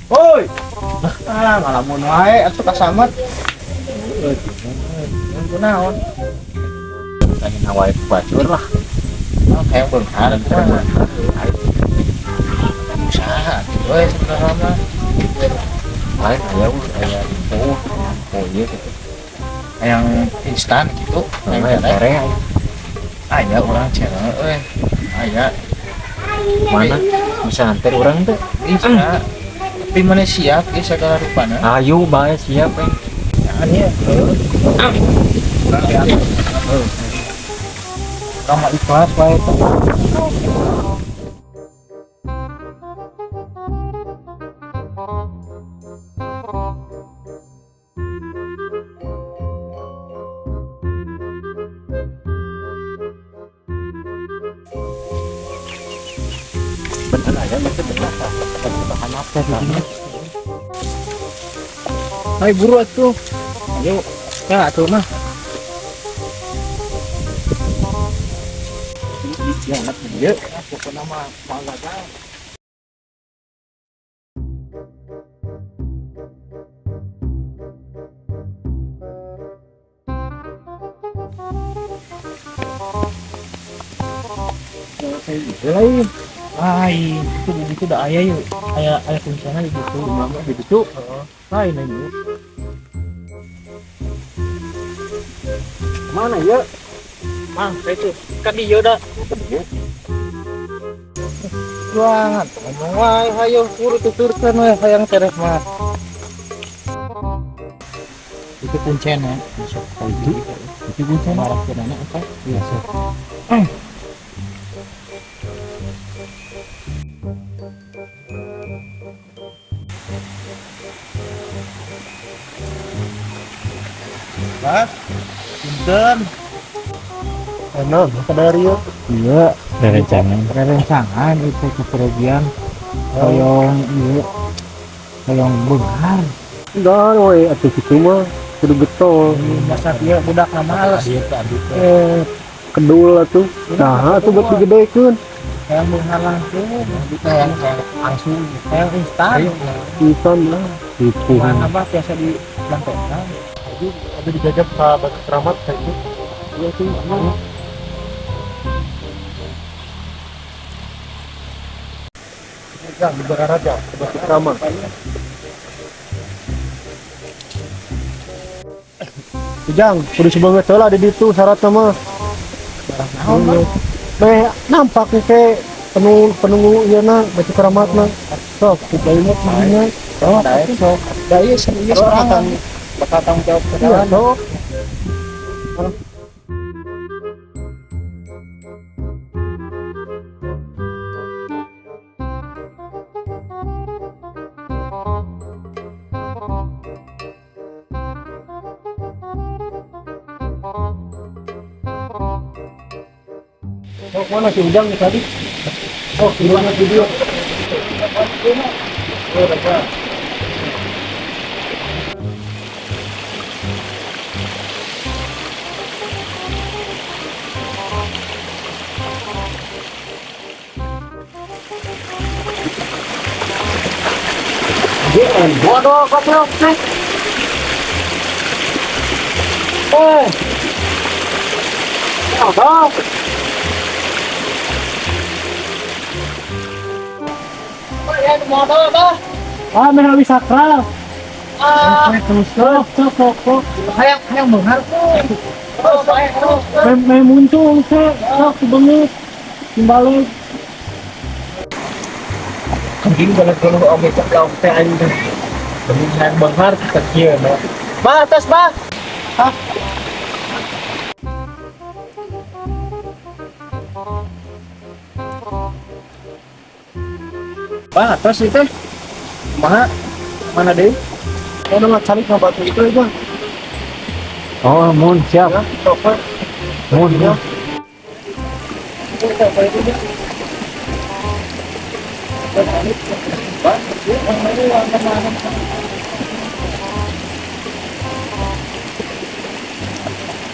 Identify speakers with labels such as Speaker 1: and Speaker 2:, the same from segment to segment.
Speaker 1: Woi. Ngalamun wae atuh kasamet. Kunaon?
Speaker 2: Pengen Hawaii bacur lah.
Speaker 1: Kayak beunghar usaha gitu sebenarnya mah.
Speaker 2: Lain aya oh iya gitu.
Speaker 1: Yang instan gitu.
Speaker 2: Yang kere
Speaker 1: Aya urang channel aya
Speaker 2: mana bisa antar orang tuh.
Speaker 1: bisa. Tapi mana siap ya segala rupana.
Speaker 2: Ayo bae siap
Speaker 1: Jangan ya. Kamu ikhlas wae tuh.
Speaker 2: Bener aja masih bener bahan apa namanya.
Speaker 1: Hai buru atuh. Ayo. Ya atuh mah.
Speaker 2: Jangan dia pokoknya mah gagal.
Speaker 1: Lain. Lain. Itu udah ayah yuk. Ayah kuncinya di situ.
Speaker 2: Lama di situ.
Speaker 1: Lain aja.
Speaker 2: Mana ya?
Speaker 1: Mang, itu kan dia udah banget. Ngomong wae hayo buru tuturkeun we hayang tereh mah. Itu kuncinya. Masuk itu kuncinya marah ke mana apa? Biasa. Mas, punten. Enak, dari yuk.
Speaker 2: Iya,
Speaker 1: Rencangan itu kepergian hoyong iya hoyong beunghar.
Speaker 2: enggak woi atuh kitu mah kudu getol.
Speaker 1: Masa dia budak males.
Speaker 2: Kedul atuh. Nah, atuh buat digedekeun.
Speaker 1: Yang beunghar langsung, yang langsung, yang instan.
Speaker 2: Pisan lah. Itu.
Speaker 1: Mana apa biasa di lantekan.
Speaker 2: Jadi ada dijajab ke Batu Keramat kayak itu. Iya tuh. Ya, di Baraja, Batu Keramat. Jang, kudu banget lah di situ syaratnya mah. Nampak nih penunggu ieu na Batu Keramat na. Sok, kita ingat namanya.
Speaker 1: Oh, sok. Da ieu serius orang. Bakal tanggung jawab ke
Speaker 2: Iya, sok. Sok mana si Ujang tadi? Oh, di mana video? Oh, dapat. Jangan bodoh goblok nih. Bodoh.
Speaker 1: Ya modal apa?
Speaker 2: Merah bisa sakral.
Speaker 1: Sok. Hayang beunghar tuh. Terus.
Speaker 2: Main muncul sok banget. Timbalik.
Speaker 1: Anjing kalau oge ceklok teh anjing. Beunghar beunghar kecil mah. Bah, tos bah. Hah? Bah, tos itu. Mana deh?
Speaker 2: Udah nggak cari ke batu itu aja. Oh, mun siap.
Speaker 1: Ya, coba.
Speaker 2: Mun ya.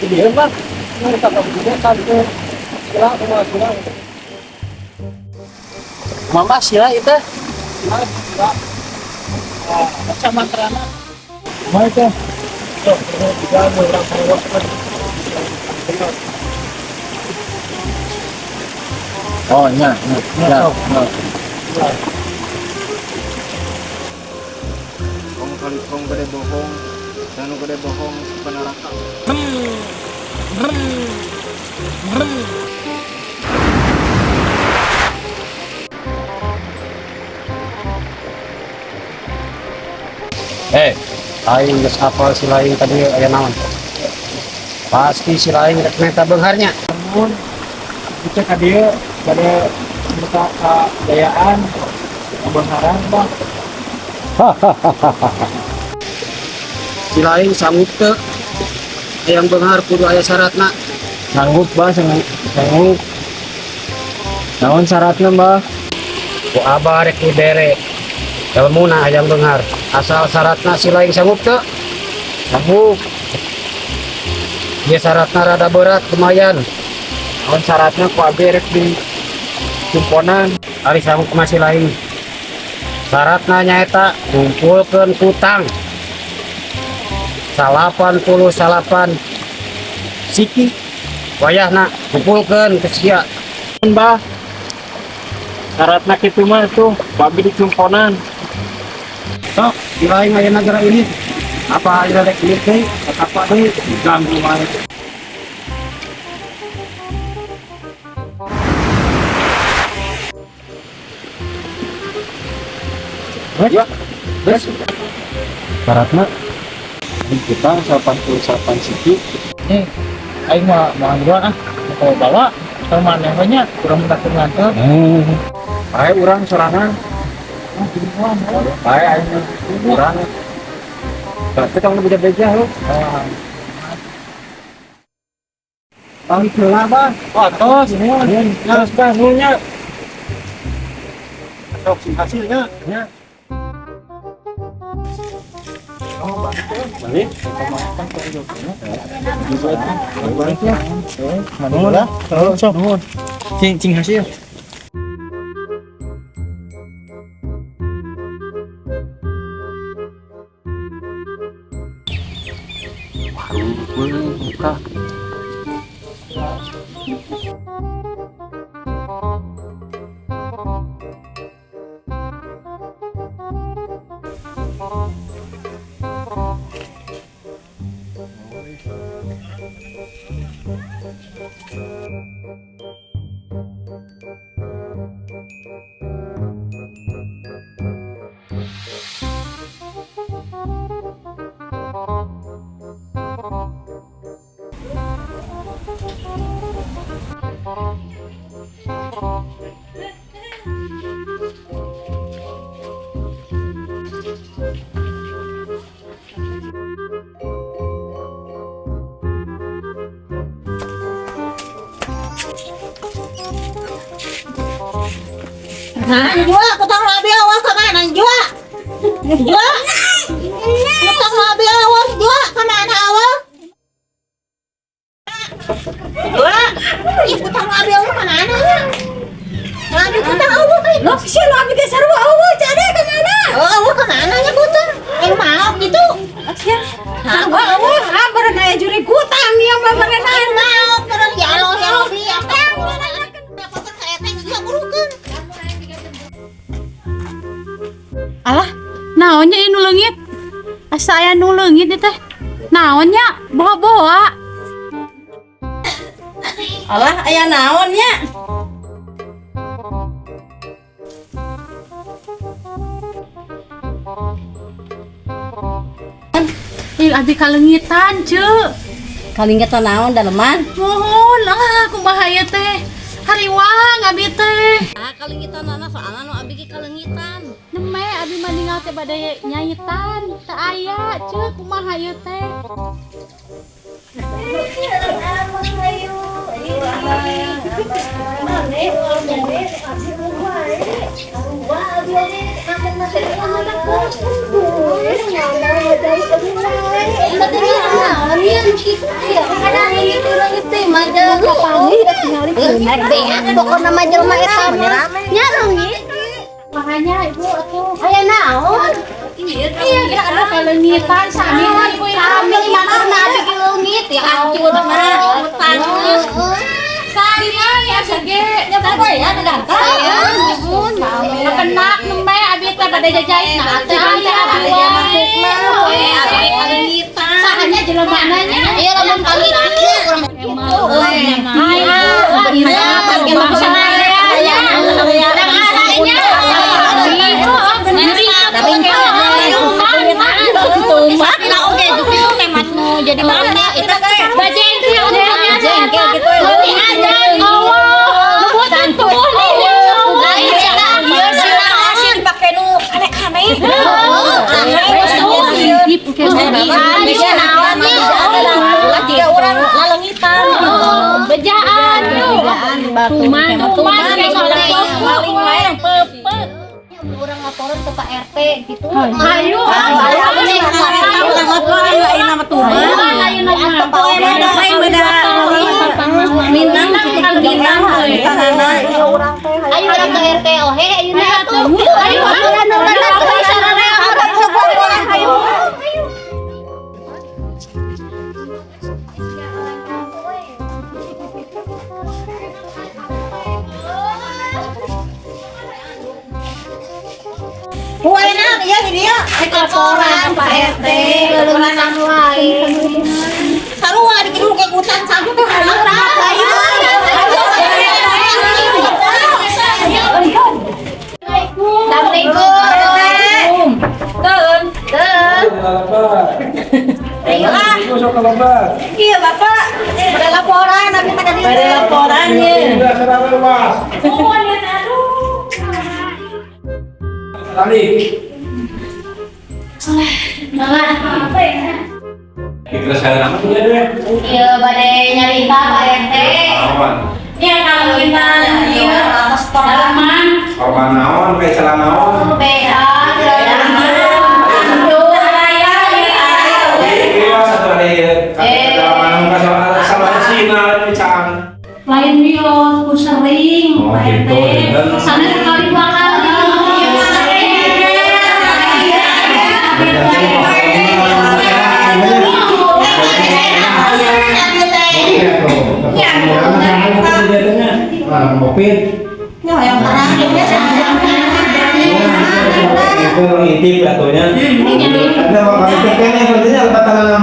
Speaker 1: Dia mah kita juga kan sila. Mama sila itu. Macam mantrana. Mau itu. Tuh, juga orang lewat kan. Oh, ya. Kong gede bohong, dan gede bohong penaraka.
Speaker 2: Lain geus apal si lain tadi aya naon? Pasti si lain rek meta beungharnya.
Speaker 1: Namun kita ka dieu pada mereka kejayaan kebenaran bang.
Speaker 2: Si lain sanggup teu yang beunghar kudu aya syaratna.
Speaker 1: Sanggup bang, sanggup. Naon syaratnya bang?
Speaker 2: Ku abah rek dibere. Ilmuna hayang beunghar. Asal syaratna si lain sanggup teu?
Speaker 1: Sanggup.
Speaker 2: Ieu syaratna rada berat lumayan.
Speaker 1: Naon syaratnya ku abi rek di tumponan.
Speaker 2: Ari sanggup masih lain. Syaratna nyaeta ngumpulkeun hutang 88 siki. Wayahna kumpulkeun ke sia.
Speaker 1: Mbah. Syaratnya kitu mah tuh babi di tumponan.
Speaker 2: Sok, di lain aya negara ini. Apa aya rek ieu teh? Apa deui ganggu mah.
Speaker 1: Ya,
Speaker 2: Terus
Speaker 1: syaratnya kita 88 siki. Aing mah mau dua mau bawa teman yang banyak kurang minta nganter. Ayo urang sorangan. Ayo aing urang. Tapi kamu bisa beja lu. Pamit heula bang. Oh, tos nuhun. Tos bang nuhunnya. Sok hasilnya nya. Oh, balik. Balik ya. Nuhun lah. Sok nuhun. Cing hasil. Buka.
Speaker 3: Nah, jual kutang labi awas kemana jual? Jual? Kutang labi awas jual kemana awas? Jual? Ih, kutang labi awas kemana ya? Labi kutang awas kan? Lo sih labi ke seru awas cari kemana? Oh, awas kemana ya kutang? Yang mau gitu? Asyik. Awas, baru naya juri kutang yang baru naya mau baru jalur jalur dia.
Speaker 4: Alah, naonnya ini leungit? Asa aya nu leungit teh. Naonnya? Boa-boa.
Speaker 3: Alah, aya naonnya?
Speaker 4: Abi kalengitan, Ceu.
Speaker 3: Kalingetan naon daleman?
Speaker 4: Mohon lah kumaha ieu teh. Hariwang abi teh.
Speaker 3: Ah, kalingitan anak soalnya nu abi ge kalengitan.
Speaker 4: Neme abi mah ninggal teh bade nyaitan. Teu aya, Ceu, kumaha ieu teh.
Speaker 3: Pokoknya majelma eta nya leungit.
Speaker 4: Makanya ibu atuh
Speaker 3: Aya naon?
Speaker 4: Iya, kita kan kelengitan sami sami makan nabi ke leungit ya hancur mana panas. Sami ya sege. Ya apa ya dadangka. Makan nak nembe abi teh bade jajait na teh abi makukna. Abi kelengitan. Sahanya jelema nanya. Ieu lamun kali urang gitu. Jadi mana itu bajengkel bajengkel gitu lebih aja Allah buatan tubuh nih iya sih masih dipakai nu aneh-aneh tiga orang lalengitan bejaan tuman maling wae pepe orang laporan ke Pak RT gitu. Ayo, laporan lain nama tuh. Minang ayo orang ke RT oh he ayo ayo Enak ya ini ya. Laporan Pak RT, laporan lain. Sarua dikirim ke hutan sampai tuh Assalamualaikum. Iya Bapak, ada laporan, nanti tadi ada laporannya. Apa ya?
Speaker 2: Kita sekarang apa tuh ya?
Speaker 3: Iya, badai nyarita Pak RT. Iya, kalau kita iya atas dalaman.
Speaker 2: Korban naon, kayak salah naon.
Speaker 3: Beda,
Speaker 4: lain bio ku sering Pak RT sana sekali dua kali
Speaker 2: Covid.
Speaker 3: yang perang
Speaker 2: Itu intip atunya. Ada orang itu kan berarti albatan.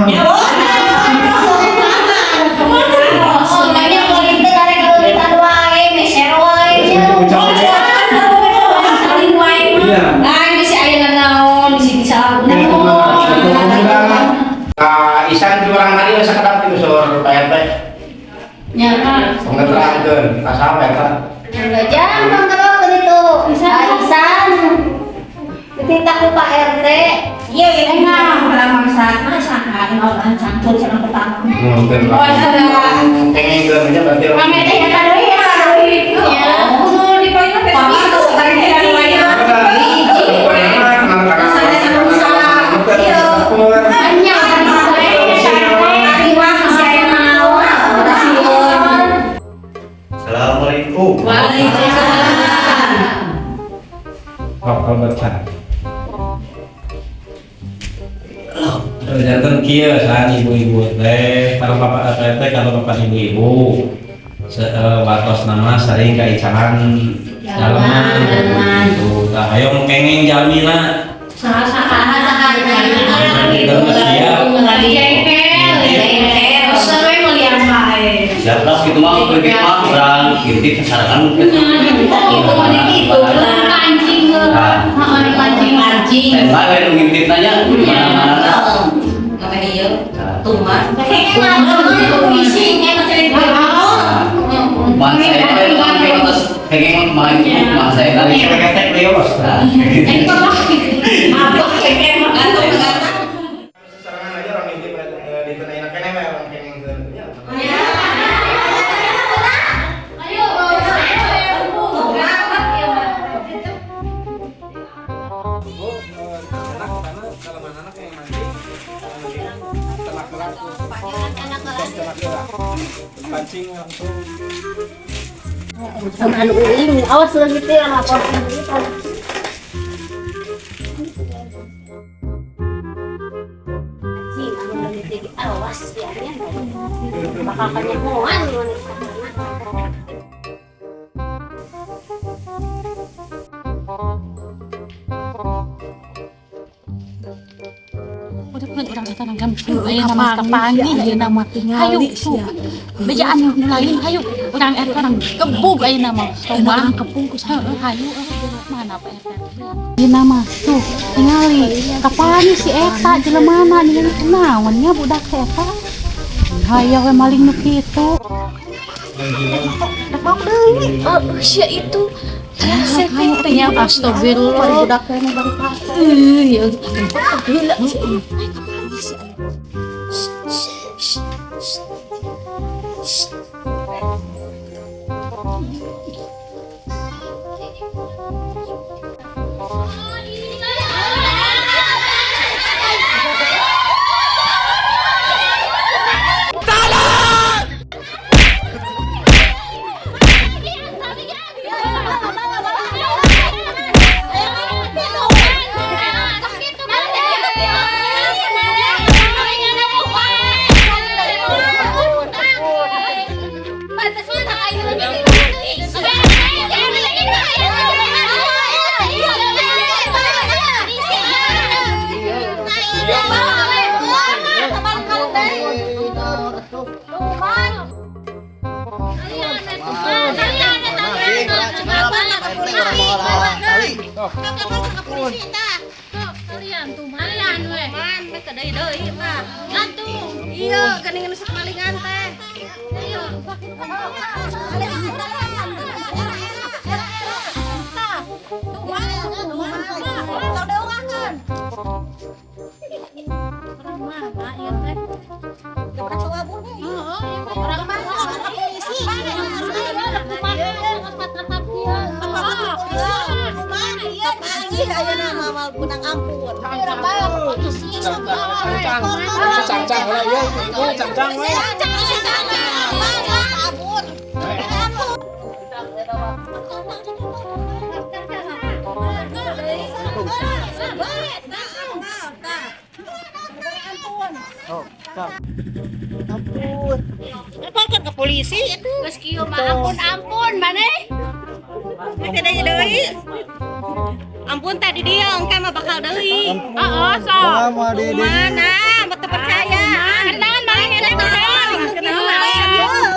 Speaker 2: Isan di orang tadi bisa ketap itu sur Pak RT.
Speaker 3: Ya,
Speaker 2: Pengeterangkeun asa Pak RT.
Speaker 3: jangan kalau itu Isan ditindak ku Pak RT. Iya, enak kalau masak sangat orang campur sama pertama.
Speaker 2: Mungkin. Pengen gernya berarti.
Speaker 3: Kami teh ya deui ya deui. Ya, kudu dipoin teh itu sekali dari wayah.
Speaker 2: Assalamualaikum.
Speaker 3: Waalaikumsalam.
Speaker 2: Apa baca? Jantan kia saat ibu-ibu teh, kalau bapak teh kalau bapak ibu-ibu, batos nama sering kaicahan dalaman. Tuh, tak ayo kengeng jalmina.
Speaker 5: Siapa gitu mah pergi mah orang intip sasaran
Speaker 4: itu kancing
Speaker 5: saya baru ngintip nanya mana-mana
Speaker 3: Apa dia? Tumas.
Speaker 5: mas saya pakai atas pengen main mas saya tadi ketek beliau bos
Speaker 3: Apa pengen makan
Speaker 2: Serangan aja orang intip ditenain kene mah orang kengeng ke. Pancing langsung.
Speaker 3: sama anu ini awas lagi teh lapor
Speaker 4: kasihannya. Bakal kanyamuan wanita.
Speaker 6: Udah pun orang kata nang kampung aya nama kapangi aya nama hayu bejaan lain hayu orang orang kebug aya nama rumah kebug hayu mana Pak RT ieu nama tuh ningali kapangi si eta jelemana ningali naonnya budak si eta hayu we maling nu kitu
Speaker 4: Mau deui. Sia itu.
Speaker 6: ya astagfirullah
Speaker 4: Budak teh nu bari pasar.
Speaker 6: ya
Speaker 4: Gila sih. Kalian tuh malan we. Man, mereka deui mah. Gantu. Iya, geuning nu sakmalingan teh. Ayo.
Speaker 3: Laporkan ke polisi itu.
Speaker 4: Geus kieu mah ampun maneh.
Speaker 3: Tidak deui. Ampun tadi dia engke mah bakal deui.
Speaker 4: Heeh, sok.
Speaker 3: Mana? Mata percaya.
Speaker 4: Kenalan maling eta kenalan.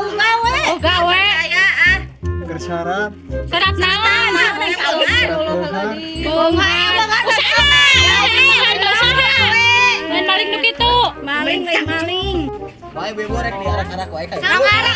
Speaker 3: Gawe.
Speaker 4: Oh gawe.
Speaker 1: Bersyarat.
Speaker 4: Syarat naon? Main maling nu kitu.
Speaker 3: Maling.
Speaker 5: Bae bebo rek diarak-arak wae kayak.
Speaker 3: Arak.